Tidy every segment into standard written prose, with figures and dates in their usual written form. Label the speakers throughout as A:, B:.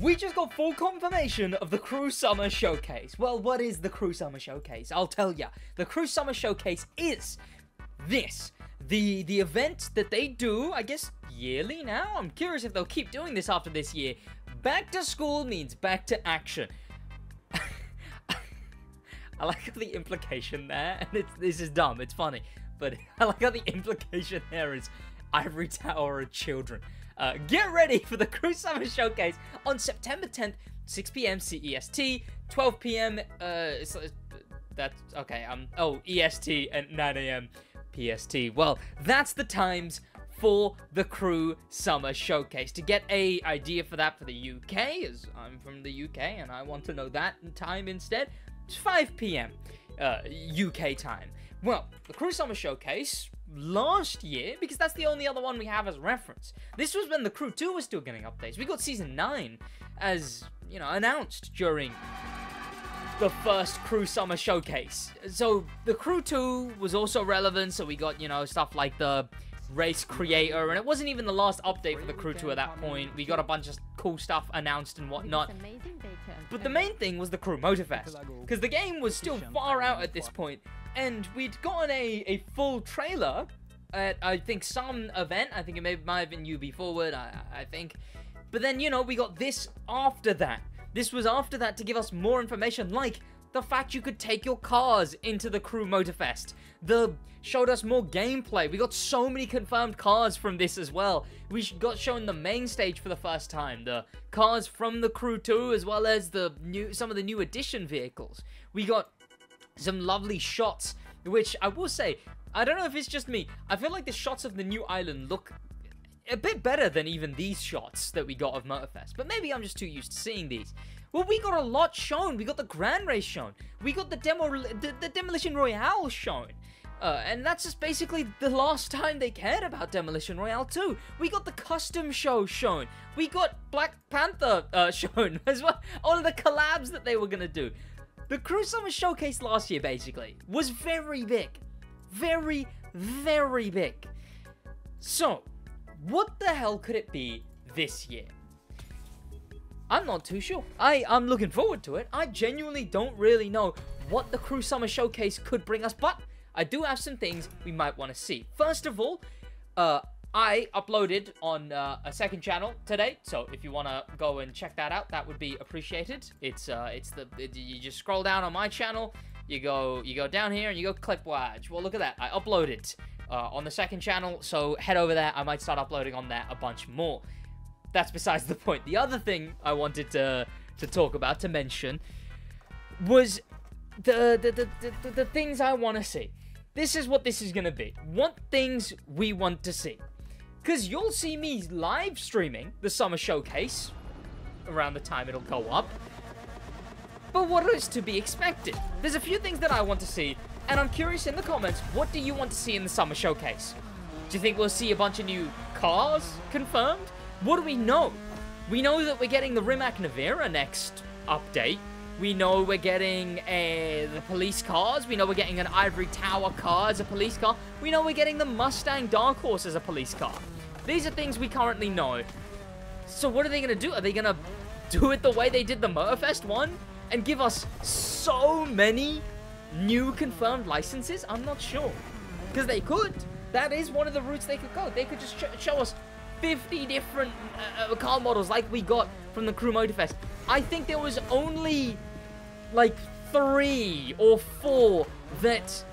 A: We just got full confirmation of the Crew Summer Showcase. Well, what is the Crew Summer Showcase? I'll tell ya. The Crew Summer Showcase is this. The event that they do, I guess, yearly now? I'm curious if they'll keep doing this after this year. Back to school means back to action. I like how the implication there, and this is dumb, it's funny, but I like how the implication there is Ivory Tower of children. Get ready for the Crew Summer Showcase on September 10th, 6 p.m. CEST, 12 p.m. That's okay. EST and 9 a.m. PST. Well, that's the times for the Crew Summer Showcase. To get a idea for that for the UK, as I'm from the UK and I want to know that time instead, it's 5 p.m. UK time. Well, the Crew Summer Showcase last year, because that's the only other one we have as reference. This was when the Crew 2 was still getting updates. We got Season 9 as, you know, announced during the first Crew Summer Showcase. So the Crew 2 was also relevant, so we got, you know, stuff like the race creator, and it wasn't even the last update for the Crew 2 at that point. We got a bunch of cool stuff announced and whatnot. But the main thing was the Crew Motorfest, because the game was still far out at this point, and we'd gotten a full trailer at, I think, some event. I think it might have been UB Forward, I think. But then, you know, we got this after that. This was after that to give us more information, like the fact you could take your cars into the Crew Motorfest. Showed us more gameplay. We got so many confirmed cars from this as well. We got shown the main stage for the first time, the cars from the Crew 2, as well as some of the new edition vehicles. We got some lovely shots, which I will say, I don't know if it's just me, I feel like the shots of the new island look a bit better than even these shots that we got of Motorfest, but maybe I'm just too used to seeing these. Well, we got a lot shown. We got the Grand Race shown. We got the Demolition Royale shown. And that's just basically the last time they cared about Demolition Royale 2. We got the custom show shown. We got Black Panther shown as well. All of the collabs that they were going to do. The Crew Summer Showcase last year, basically, was very big. Very, very big. So, what the hell could it be this year? I'm not too sure. I'm looking forward to it. I genuinely don't really know what the Crew Summer Showcase could bring us, but I do have some things we might want to see. First of all, I uploaded on a second channel today, so if you want to go and check that out, that would be appreciated. You just scroll down on my channel, you go down here and you go SidWaj. Well, look at that. I uploaded on the second channel, so head over there. I might start uploading on there a bunch more. That's besides the point. The other thing I wanted to talk about, to mention, was the things I want to see. This is what this is going to be. What things we want to see. Because you'll see me live streaming the Summer Showcase around the time it'll go up. But what is to be expected? There's a few things that I want to see, and I'm curious in the comments, what do you want to see in the Summer Showcase? Do you think we'll see a bunch of new cars confirmed? What do we know? We know that we're getting the Rimac Navera next update. We know we're getting the police cars. We know we're getting an Ivory Tower car as a police car. We know we're getting the Mustang Dark Horse as a police car. These are things we currently know. So what are they going to do? Are they going to do it the way they did the Motorfest one? And give us so many new confirmed licenses? I'm not sure. Because they could. That is one of the routes they could go. They could just show us 50 different car models like we got from the Crew Motorfest. I think there was only like 3 or 4 that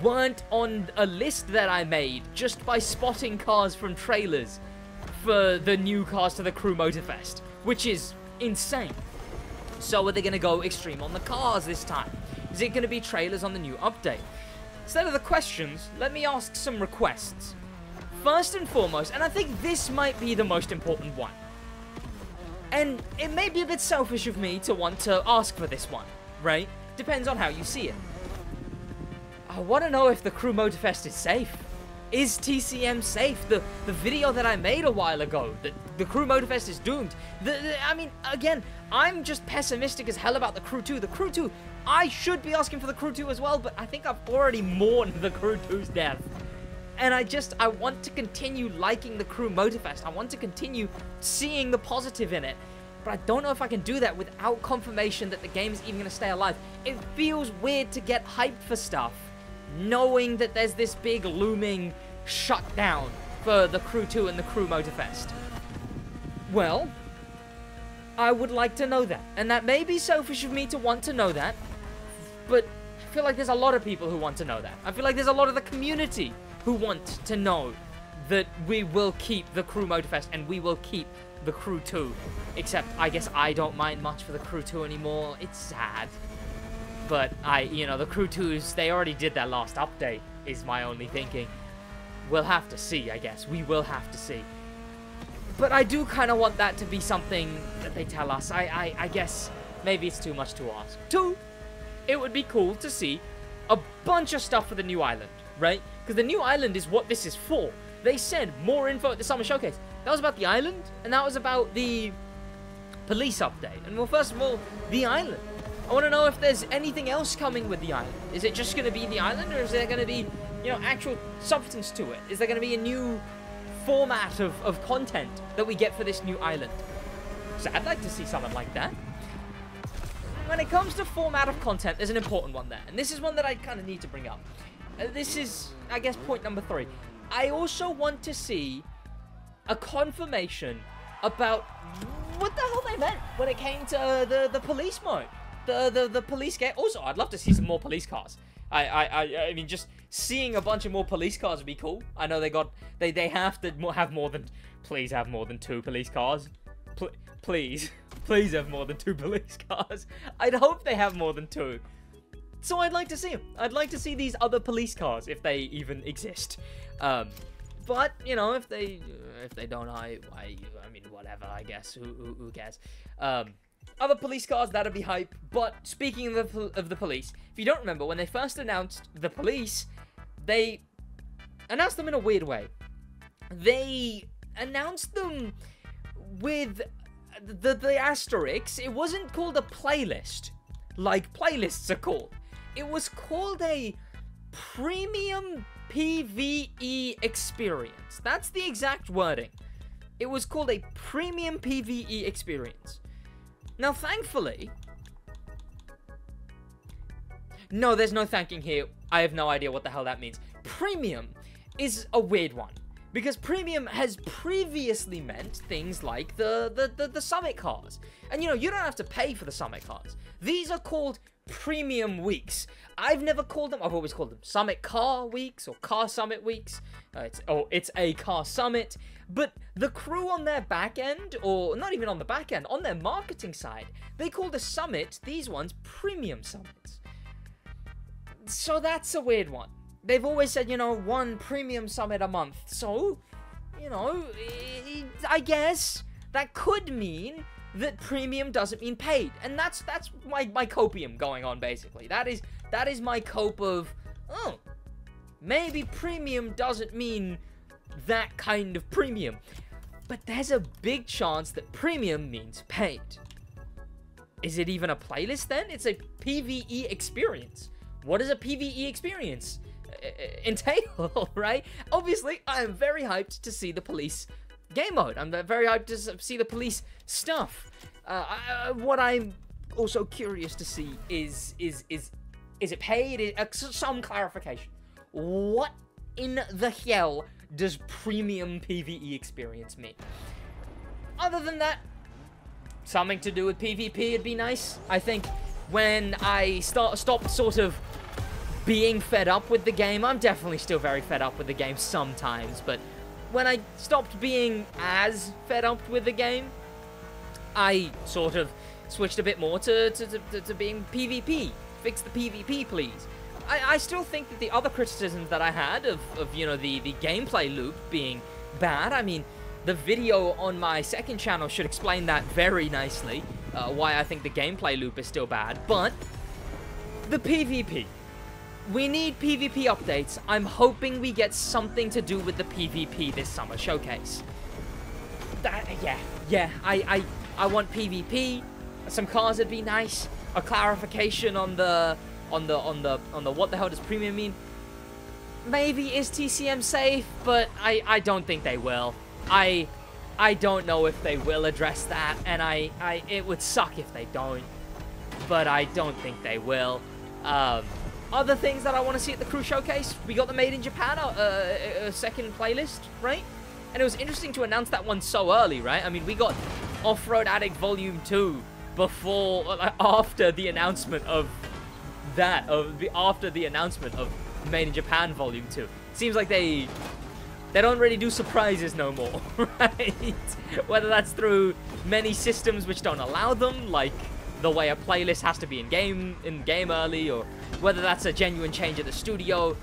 A: weren't on a list that I made just by spotting cars from trailers for the new cars to the Crew Motorfest, which is insane. So are they going to go extreme on the cars this time? Is it going to be trailers on the new update? Instead of the questions, let me ask some requests. First and foremost, and I think this might be the most important one, and it may be a bit selfish of me to want to ask for this one, right? Depends on how you see it. I want to know if the Crew Motorfest is safe. Is TCM safe? The video that I made a while ago, that the Crew Motorfest is doomed. I mean, again, I'm just pessimistic as hell about the Crew 2. The Crew 2, I should be asking for the Crew 2 as well, but I think I've already mourned the Crew 2's death. And I want to continue liking the Crew Motorfest. I want to continue seeing the positive in it. but I don't know if I can do that without confirmation that the game is even going to stay alive. It feels weird to get hyped for stuff, knowing that there's this big looming shutdown for the Crew 2 and the Crew Motorfest. Well, I would like to know that, and that may be selfish of me to want to know that, but I feel like there's a lot of people who want to know that. I feel like there's a lot of the community who want to know that we will keep the Crew Motorfest and we will keep the Crew 2. Except, I guess I don't mind much for the Crew 2 anymore. It's sad. But the Crew 2s, they already did their last update, is my only thinking. We'll have to see, I guess. We will have to see. But I do kind of want that to be something that they tell us. I guess maybe it's too much to ask. 2, it would be cool to see a bunch of stuff for the new island, right? Because the new island is what this is for. They said more info at the Summer Showcase. That was about the island, and that was about the police update. And well, first of all, the island. I want to know if there's anything else coming with the island. Is it just going to be the island, or is there going to be, actual substance to it? Is there going to be a new format of content that we get for this new island? So I'd like to see something like that. When it comes to format of content, there's an important one there. And this is one that I kind of need to bring up. This is, I guess, point number 3. I also want to see a confirmation about what the hell they meant when it came to the police mode. The police game. Also, I'd love to see some more police cars. I mean, just seeing a bunch of more police cars would be cool. I know they have to have more than, please have more than 2 police cars. Please have more than 2 police cars. I'd hope they have more than 2. So I'd like to see them. I'd like to see these other police cars if they even exist. But if they don't, I mean, whatever. I guess who cares? Other police cars, that'd be hype. But speaking of the police, if you don't remember, when they first announced the police, they announced them in a weird way. They announced them with the asterisks. It wasn't called a playlist, like playlists are called. It was called a premium PvE experience. That's the exact wording. It was called a premium PvE experience. Now, thankfully... No, there's no thanking here. I have no idea what the hell that means. Premium is a weird one, because premium has previously meant things like the Summit cars. And, you don't have to pay for the Summit cars. These are called premium weeks. I've never called them, I've always called them Summit Car Weeks or Car Summit Weeks. It's a Car Summit. But the Crew on their back end, or not even on the back end, on their marketing side, they call the Summit, these ones, premium summits. So that's a weird one. They've always said, 1 premium summit a month. So, I guess that could mean that premium doesn't mean paid. And that's my copium going on, basically. That is my cope of, oh, maybe premium doesn't mean that kind of premium. But there's a big chance that premium means paid. Is it even a playlist then? It's a PvE experience. What does a PvE experience entail, right? Obviously, I am very hyped to see the police game mode. I'm very hyped to see the police stuff. What I'm also curious to see is it paid? Some clarification. What in the hell does premium PvE experience mean? Other than that, something to do with PvP would be nice. I think when I stopped sort of being fed up with the game, I'm definitely still very fed up with the game sometimes, but when I stopped being as fed up with the game, I sort of switched a bit more to being PvP. Fix the PvP, please. I still think that the other criticisms that I had of the gameplay loop being bad, I mean, the video on my second channel should explain that very nicely, why I think the gameplay loop is still bad, but the PvP. We need PvP updates. I'm hoping we get something to do with the PvP this summer showcase. Yeah, I want PvP. Some cars would be nice. A clarification on the what the hell does premium mean? Maybe is TCM safe, but I don't think they will. I I don't know if they will address that, and it would suck if they don't, but I don't think they will. Other things that I want to see at the Crew Showcase, we got the Made in Japan second playlist, right? And it was interesting to announce that one so early, right? I mean, we got Off-Road Addict Volume 2 after the announcement of after the announcement of Made in Japan Volume 2. Seems like they don't really do surprises no more, right? Whether that's through many systems which don't allow them, like the way a playlist has to be in game early, or whether that's a genuine change at the studio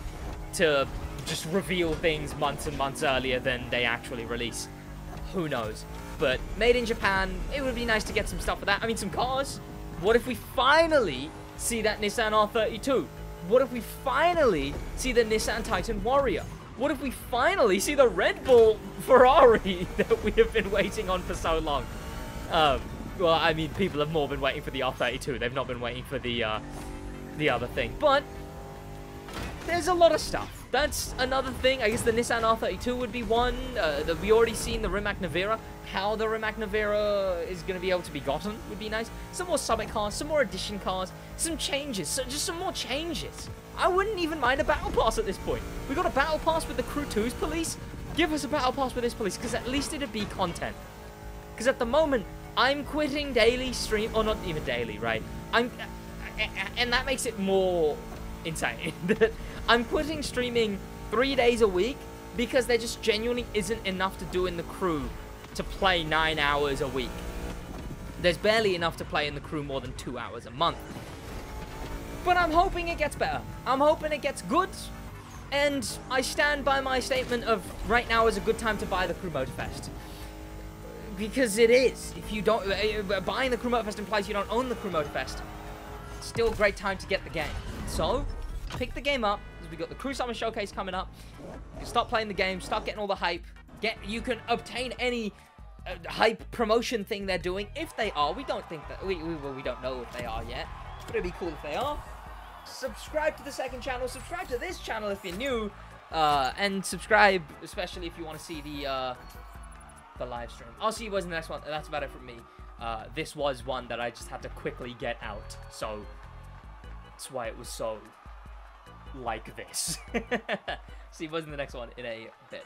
A: to just reveal things months and months earlier than they actually release. Who knows? But Made in Japan, it would be nice to get some stuff for that. I mean, some cars. What if we finally see that Nissan R32? What if we finally see the Nissan Titan Warrior? What if we finally see the Red Bull Ferrari that we have been waiting on for so long? Well, I mean, people have more been waiting for the R32. They've not been waiting for the other thing. But there's a lot of stuff. That's another thing. I guess the Nissan R32 would be one. We already seen the Rimac Nevera. How the Rimac Nevera is going to be able to be gotten would be nice. Some more Summit cars, some more Edition cars, some changes. So just some more changes. I wouldn't even mind a Battle Pass at this point. We got a Battle Pass with the Crew 2's police. Give us a Battle Pass with this police, because at least it'd be content. Because at the moment, I'm quitting daily stream, or not even daily, right? And that makes it more insane. I'm quitting streaming 3 days a week because there just genuinely isn't enough to do in the Crew to play 9 hours a week. There's barely enough to play in the Crew more than 2 hours a month. But I'm hoping it gets better. I'm hoping it gets good. And I stand by my statement of right now is a good time to buy the Crew Motorfest. Because it is. If you don't, buying the Crew Motorfest implies you don't own the Crew Motorfest. It's still a great time to get the game. So, pick the game up, because we got the Crew Summer Showcase coming up. You can start playing the game, start getting all the hype. You can obtain any hype promotion thing they're doing, if they are. We don't think that, we don't know if they are yet. But it'd be cool if they are. Subscribe to the second channel, subscribe to this channel if you're new, and subscribe, especially if you want to see the live stream. I'll see you boys in the next one. That's about it from me. This was one that I just had to quickly get out, so that's why it was so like this. See you boys in the next one in a bit.